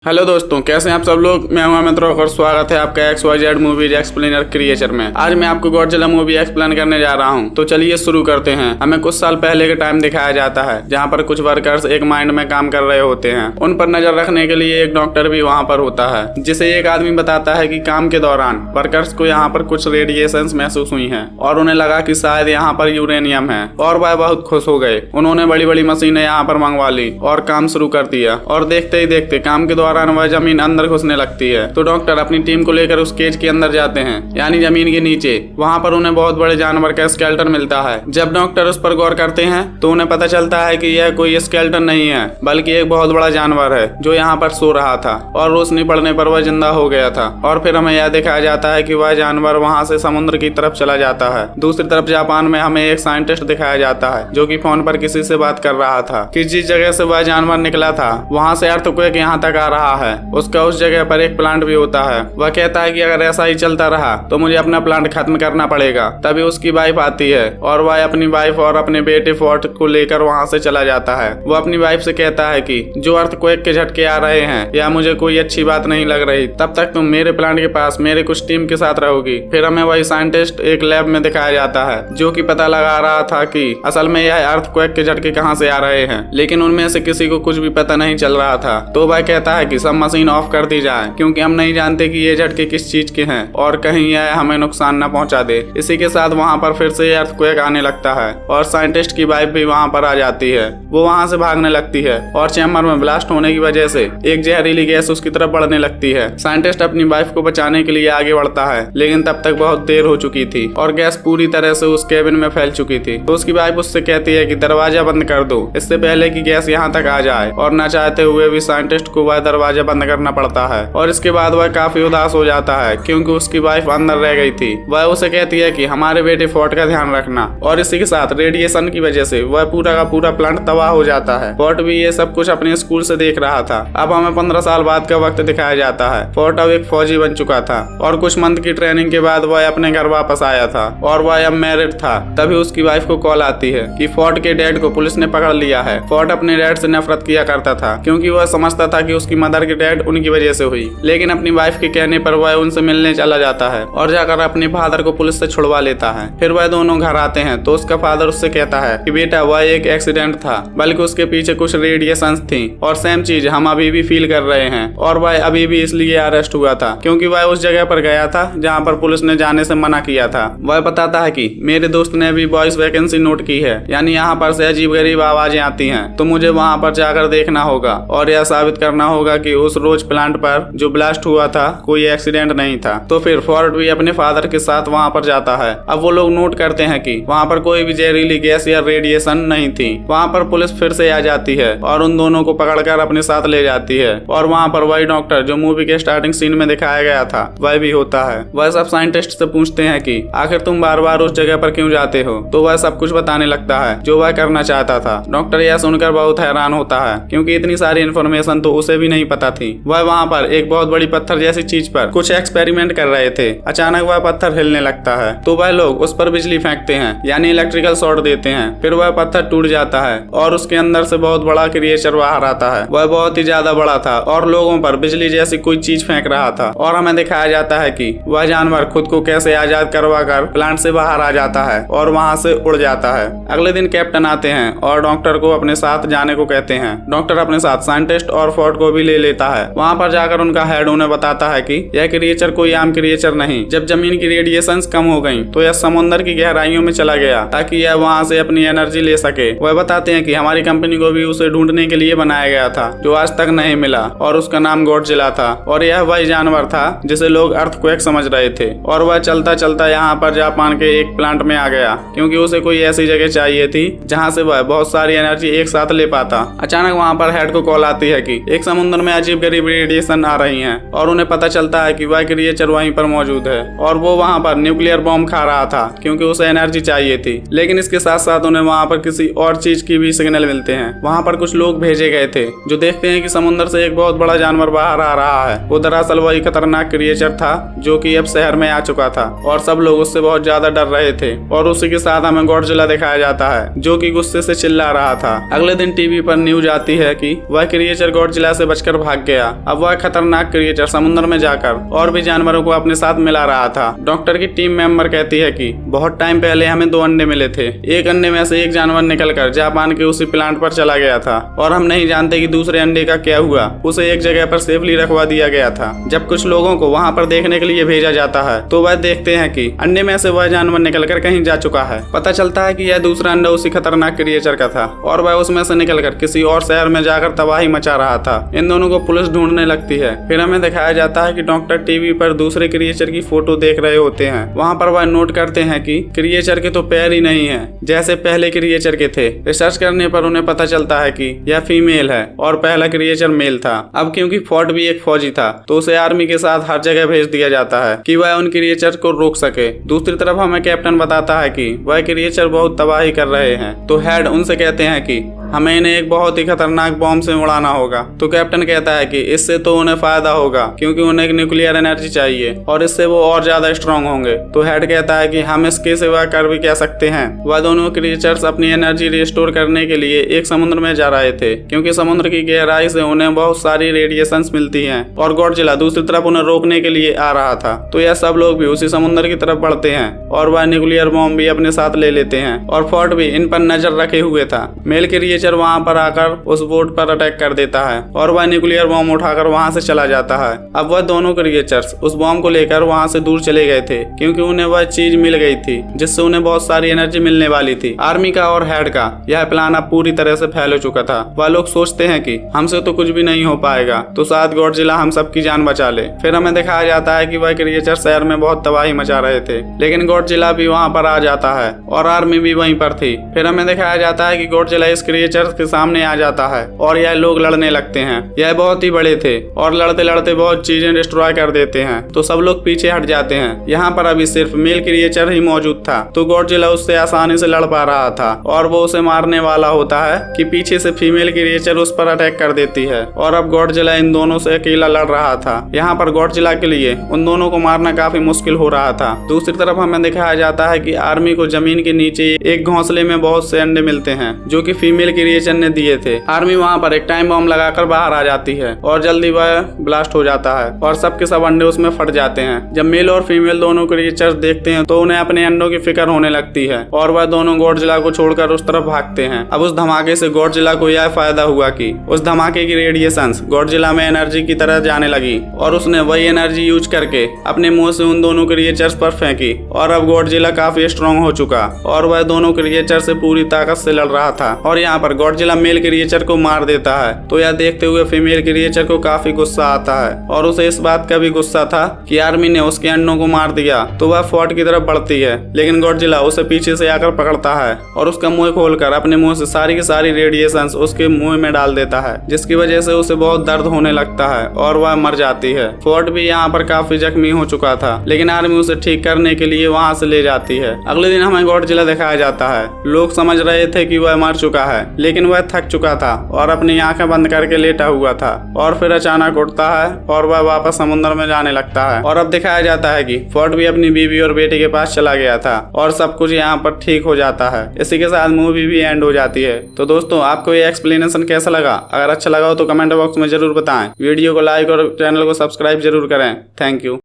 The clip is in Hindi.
हेलो दोस्तों, कैसे हैं आप सब लोग। मैं हूं अमित और स्वागत है आपका XYZ मूवीज एक्सप्लेनर क्रिएचर में। आज मैं आपको गॉडजिला मूवी एक्सप्लेन करने जा रहा हूं, तो चलिए शुरू करते हैं। हमें कुछ साल पहले के टाइम दिखाया जाता है जहां पर कुछ वर्कर्स एक माइंड में काम कर रहे होते हैं। उन पर नजर रखने के लिए एक डॉक्टर भी वहां पर होता है, जिसे एक आदमी बताता है कि काम के दौरान वर्कर्स को यहाँ पर कुछ रेडिएशन महसूस हुई है और उन्हें लगा कि शायद यहाँ पर यूरेनियम है और वह बहुत खुश हो गए। उन्होंने बड़ी बड़ी मशीनें यहाँ पर मंगवा ली और काम शुरू कर दिया और देखते ही देखते काम के वह जमीन अंदर घुसने लगती है। तो डॉक्टर अपनी टीम को लेकर उस केज के अंदर जाते हैं, यानी जमीन के नीचे। वहाँ पर उन्हें बहुत बड़े जानवर का स्केलेटन मिलता है। जब डॉक्टर उस पर गौर करते हैं तो उन्हें पता चलता है कि यह कोई स्केलेटन नहीं है, बल्कि एक बहुत बड़ा जानवर है जो यहाँ पर सो रहा था और रोशनी पड़ने पर वह जिंदा हो गया था। और फिर हमें यह दिखाया जाता है कि वह जानवर वहाँ से समुद्र की तरफ चला जाता है। दूसरी तरफ जापान में हमें एक साइंटिस्ट दिखाया जाता है जो कि फोन पर किसी से बात कर रहा था कि जिस जगह से वह जानवर निकला था वहाँ से अर्थक्वेक यहाँ तक आ रहा है। उसका उस जगह पर एक प्लांट भी होता है। वह कहता है कि अगर ऐसा ही चलता रहा तो मुझे अपना प्लांट खत्म करना पड़ेगा। तभी उसकी वाइफ आती है और वह अपनी वाइफ और अपने बेटे फोर्ट को लेकर वहाँ से चला जाता है। वो अपनी वाइफ से कहता है कि जो अर्थक्वेक के झटके आ रहे हैं या मुझे कोई अच्छी बात नहीं लग रही, तब तक तुम मेरे प्लांट के पास मेरे कुछ टीम के साथ रहोगी। फिर हमें वही साइंटिस्ट एक लैब में दिखाया जाता है जो कि पता लगा रहा था कि असल में यह अर्थक्वेक के झटके कहाँ से आ रहे हैं, लेकिन उनमें से किसी को कुछ भी पता नहीं चल रहा था। तो वह कहता है कि सब मशीन ऑफ कर दी जाए क्योंकि हम नहीं जानते कि ये झटके किस चीज के हैं और कहीं यह हमें नुकसान न पहुंचा दे। इसी के साथ वहां पर फिर से अर्थक्वेक आने लगता है और साइंटिस्ट की वाइफ भी वहां पर आ जाती है। वो वहां से भागने लगती है और चैम्बर में ब्लास्ट होने की वजह से एक जहरीली गैस उसकी तरफ बढ़ने लगती है। साइंटिस्ट अपनी वाइफ को बचाने के लिए आगे बढ़ता है, लेकिन तब तक बहुत देर हो चुकी थी और गैस पूरी तरह से उस केबिन में फैल चुकी थी। तो उसकी वाइफ उससे कहती है कि दरवाजा बंद कर दो इससे पहले कि गैस यहाँ तक आ जाए, और न चाहते हुए भी साइंटिस्ट को वह दरवाजा बंद करना पड़ता है। और इसके बाद वह काफी उदास हो जाता है क्योंकि उसकी वाइफ अंदर रह गई थी। वह उसे कहती है कि हमारे बेटे फोर्ट का ध्यान रखना, और इसी के साथ रेडिएशन की वजह से वह पूरा का पूरा प्लांट तबाह हो जाता है। फोर्ट भी ये सब कुछ अपने स्कूल से देख रहा था। अब हमें 15 साल बाद का वक्त दिखाया जाता है। फोर्ट अब एक फौजी बन चुका था और कुछ मंथ की ट्रेनिंग के बाद वह अपने घर वापस आया था और वह अब मैरिड था। तभी उसकी वाइफ को कॉल आती है कि फोर्ट के डैड को पुलिस ने पकड़ लिया है। फोर्ट अपने डैड से नफरत किया करता था क्योंकि वह समझता था कि उसकी मदर के डैड उनकी वजह से हुई, लेकिन अपनी वाइफ के कहने पर वह उनसे मिलने चला जाता है और जाकर अपने फादर को पुलिस से छुड़वा लेता है। फिर वह दोनों घर आते हैं तो उसका फादर उससे कहता है कि बेटा वह एक एक्सीडेंट था, बल्कि उसके पीछे कुछ रेडिएशंस थी और सेम चीज हम अभी भी फील कर रहे हैं, और वह अभी भी इसलिए अरेस्ट हुआ था क्योंकि वह उस जगह पर गया था जहाँ पर पुलिस ने जाने से मना किया था। वह बताता है कि मेरे दोस्त ने भी बॉयज वैकेंसी नोट की है, यानी यहाँ पर से अजीब गरीब आवाजें आती हैं, तो मुझे वहाँ पर जाकर देखना होगा और यह साबित करना होगा कि उस रोज प्लांट पर जो ब्लास्ट हुआ था कोई एक्सीडेंट नहीं था। तो फिर फोर्ट भी अपने फादर के साथ वहाँ पर जाता है। अब वो लोग नोट करते हैं कि वहाँ पर कोई भी जहरीली गैस या रेडिएशन नहीं थी। वहाँ पर पुलिस फिर से आ जाती है और उन दोनों को पकड़कर अपने साथ ले जाती है, और वहाँ पर वही डॉक्टर जो मूवी के स्टार्टिंग सीन में दिखाया गया था वह भी होता है। वह सब साइंटिस्ट से पूछते हैं कि आखिर तुम बार बार उस जगह पर क्यों जाते हो, तो वह सब कुछ बताने लगता है जो वह करना चाहता था। डॉक्टर यह सुनकर बहुत हैरान होता है क्योंकि इतनी सारी इन्फॉर्मेशन तो उसे भी नहीं पता थी। वह वहाँ पर एक बहुत बड़ी पत्थर जैसी चीज पर कुछ एक्सपेरिमेंट कर रहे थे। अचानक वह पत्थर हिलने लगता है तो वह लोग उस पर बिजली फेंकते हैं, यानी इलेक्ट्रिकल शॉर्ट देते हैं। फिर वह पत्थर टूट जाता है और उसके अंदर से बहुत बड़ा क्रिएचर बाहर आता है। वह बहुत ही ज्यादा बड़ा था और लोगों पर बिजली जैसी कोई चीज फेंक रहा था, और हमें दिखाया जाता है कि वह जानवर खुद को कैसे आजाद करवा कर प्लांट से बाहर आ जाता है और वहाँ से उड़ जाता है। अगले दिन कैप्टन आते हैं और डॉक्टर को अपने साथ जाने को कहते हैं। डॉक्टर अपने साथ साइंटिस्ट और फोर्ट को भी ले लेता है। वहाँ पर जाकर उनका हेड उन्हें बताता है कि यह क्रिएचर कोई आम क्रिएचर नहीं। जब जमीन की रेडिएशंस कम हो गई तो यह समुद्र की गहराइयों में चला गया ताकि यह वहाँ से अपनी एनर्जी ले सके। वह बताते हैं कि हमारी कंपनी को भी उसे ढूंढने के लिए बनाया गया था जो आज तक नहीं मिला, और उसका नाम गॉडजिला था, और यह वही जानवर था जिसे लोग अर्थक्वेक समझ रहे थे। और वह चलता चलता यहाँ पर जापान के एक प्लांट में आ गया क्योंकि उसे कोई ऐसी जगह चाहिए थी जहाँ से वह बहुत सारी एनर्जी एक साथ ले पाता। अचानक वहाँ पर हेड को कॉल आती है कि एक समुद्र में अजीब गरीब रेडिएशन आ रही है, और उन्हें पता चलता है कि वह क्रिएचर वहीं पर मौजूद है और वो वहाँ पर न्यूक्लियर बॉम्ब खा रहा था क्योंकि उसे एनर्जी चाहिए थी। लेकिन इसके साथ साथ उन्हें वहाँ पर किसी और चीज की भी सिग्नल मिलते हैं। वहाँ पर कुछ लोग भेजे गए थे जो देखते हैं कि समुद्र से एक बहुत बड़ा जानवर बाहर आ रहा है। वो दरअसल वही खतरनाक क्रिएचर था जो कि अब शहर में आ चुका था और सब लोग उससे बहुत ज्यादा डर रहे थे। और उसी के साथ हमें गॉडजिला दिखाया जाता है जो कि गुस्से से चिल्ला रहा था। अगले दिन टीवी पर न्यूज आती है कि वह क्रिएचर गॉडजिला से बचकर कर भाग गया। अब वह खतरनाक क्रिएचर समुद्र में जाकर और भी जानवरों को अपने साथ मिला रहा था। डॉक्टर की टीम मेंबर कहती है कि बहुत टाइम पहले हमें 2 अंडे मिले थे। एक अंडे में से एक जानवर निकलकर जापान के उसी प्लांट पर चला गया था और हम नहीं जानते कि दूसरे अंडे का क्या हुआ। उसे एक जगह पर सेफली रखवा दिया गया था। जब कुछ लोगों को वहां पर देखने के लिए भेजा जाता है तो वह देखते हैं कि अंडे में से वह जानवर निकलकर कहीं जा चुका है। पता चलता है कि यह दूसरा अंडा उसी खतरनाक क्रिएचर का था और वह उसमें से निकलकर किसी और शहर में जाकर तबाही मचा रहा था। इन दोनों को पुलिस ढूंढने लगती है। फिर हमें दिखाया जाता है कि डॉक्टर टीवी पर दूसरे क्रिएचर की फोटो देख रहे होते हैं। वहां पर वह नोट करते हैं कि क्रिएचर के तो पैर ही नहीं है जैसे पहले क्रिएचर के थे। रिसर्च करने पर उन्हें पता चलता है कि यह फीमेल है और पहला क्रिएचर मेल था। अब क्योंकि फोर्ट भी एक फौजी था तो उसे आर्मी के साथ हर जगह भेज दिया जाता है कि वह उन क्रिएचर को रोक सके। दूसरी तरफ हमें कैप्टन बताता है कि वह क्रिएचर बहुत तबाही कर रहे हैं। तो हेड उनसे कहते हैं कि हमें इन्हें एक बहुत ही खतरनाक बॉम्ब से उड़ाना होगा। तो कैप्टन कहता है कि इससे तो उन्हें फायदा होगा क्योंकि उन्हें एक न्यूक्लियर एनर्जी चाहिए और इससे वो और ज्यादा स्ट्रांग होंगे। तो हेड कहता है कि हम इसके सिवा कर भी क्या सकते हैं। वह दोनों क्रिएचर्स अपनी एनर्जी रिस्टोर करने के लिए एक समुद्र में जा रहे थे क्योंकि समुद्र की गहराई से उन्हें बहुत सारी रेडिएशंस मिलती हैं और गॉडजिला दूसरी तरफ उन्हें रोकने के लिए आ रहा था। तो यह सब लोग भी उसी समुद्र की तरफ बढ़ते हैं और वह न्यूक्लियर बॉम्ब भी अपने साथ ले लेते हैं और फोर्ट भी इन पर नजर रखे हुए था। मेल क्रिएचर वहां पर आकर उस बोट पर अटैक कर देता है और वह न्यूक्लियर बॉम्ब उठाकर वहां से चला जाता है। अब वह दोनों क्रिएचर्स उस बॉम्ब को लेकर वहां से दूर चले गए थे क्योंकि उन्हें वह चीज मिल गई थी जिससे उन्हें बहुत सारी एनर्जी मिलने वाली थी। आर्मी का और हेड का यह प्लान अब पूरी तरह से फैल चुका था। वह लोग सोचते हैं कि हमसे तो कुछ भी नहीं हो पाएगा तो शायद गॉडजिला हम सबकी जान बचा ले। फिर हमें दिखाया जाता है कि वह क्रिएचर शहर में बहुत तबाही मचा रहे थे लेकिन गॉडजिला भी वहां पर आ जाता है और आर्मी भी वहीं पर थी। फिर हमें दिखाया जाता है कि गॉडजिला इस क्रिएचर के सामने आ जाता है और यह लोग लड़ने लगते हैं। यह बहुत ही बड़े थे और लड़ते लड़ते बहुत चीजें डिस्ट्रॉय कर देते हैं तो सब लोग पीछे हट जाते हैं। यहाँ पर अभी सिर्फ मेल क्रिएचर ही मौजूद था तो गॉडजिला उससे आसानी से लड़ पा रहा था और वो उसे मारने वाला होता है कि पीछे से फीमेल क्रिएचर उस पर अटैक कर देती है और अब गॉडजिला इन दोनों से अकेला लड़ रहा था। यहाँ पर गॉडजिला के लिए उन दोनों को मारना काफी मुश्किल हो रहा था। दूसरी तरफ हमें दिखाया जाता है कि आर्मी को जमीन के नीचे एक घोंसले में बहुत से अंडे मिलते हैं जो कि फीमेल क्रिएचर ने दिए थे। आर्मी वहां पर एक टाइम बॉम्ब लगाकर बाहर आ जाती है और जल्दी वह ब्लास्ट हो जाता है और सबके सब अंडे उसमें फट जाते हैं। जब मेल और फीमेल दोनों क्रिएचर्स देखते हैं तो उन्हें अपने अंडों की फिक्र होने लगती है और वह दोनों गॉडजिला को छोड़कर उस तरफ भागते हैं। अब उस धमाके से गॉडजिला को यह फायदा हुआ कि उस धमाके की रेडिएशंस गॉडजिला में एनर्जी की तरह जाने लगी और उसने वही एनर्जी यूज करके अपने मुंह से उन दोनों क्रिएचर्स पर फेंकी और अब गॉडजिला काफी स्ट्रांग हो चुका और वह दोनों क्रिएचर से पूरी ताकत से लड़ रहा था। और यहाँ पर गॉडजिला मेल क्रिएचर को मार देता है तो यह देखते हुए फीमेल क्रिएचर को काफी गुस्सा आता है और उसे इस बात का भी गुस्सा था कि आर्मी ने उसके अंडों को मार दिया। तो वह फोर्ट की तरफ बढ़ती है लेकिन गॉडजिला उसे पीछे से आकर पकड़ता है और उसका मुंह खोलकर अपने मुंह से सारी की सारी रेडिएशंस उसके मुंह में डाल देता है जिसकी वजह से उसे बहुत दर्द होने लगता है और वह मर जाती है। फोर्ट भी यहाँ पर काफी जख्मी हो चुका था लेकिन आर्मी उसे ठीक करने के लिए वहाँ से ले जाती है। अगले दिन हमें गॉडजिला दिखाया जाता है। लोग समझ रहे थे कि वह मर चुका है लेकिन वह थक चुका था और अपनी आंखें बंद करके लेटा हुआ था और फिर अचानक उठता है और वह वापस समुद्र में जाने लगता है। और अब दिखाया जाता है कि फोर्ट भी अपनी बीवी और बेटे के पास चला गया था और सब कुछ यहाँ पर ठीक हो जाता है। इसी के साथ मूवी भी एंड हो जाती है। तो दोस्तों आपको ये एक्सप्लेनेशन कैसा लगा? अगर अच्छा लगा हो तो कमेंट बॉक्स में जरूर बताएं। वीडियो को लाइक और चैनल को सब्सक्राइब जरूर करें। Thank you.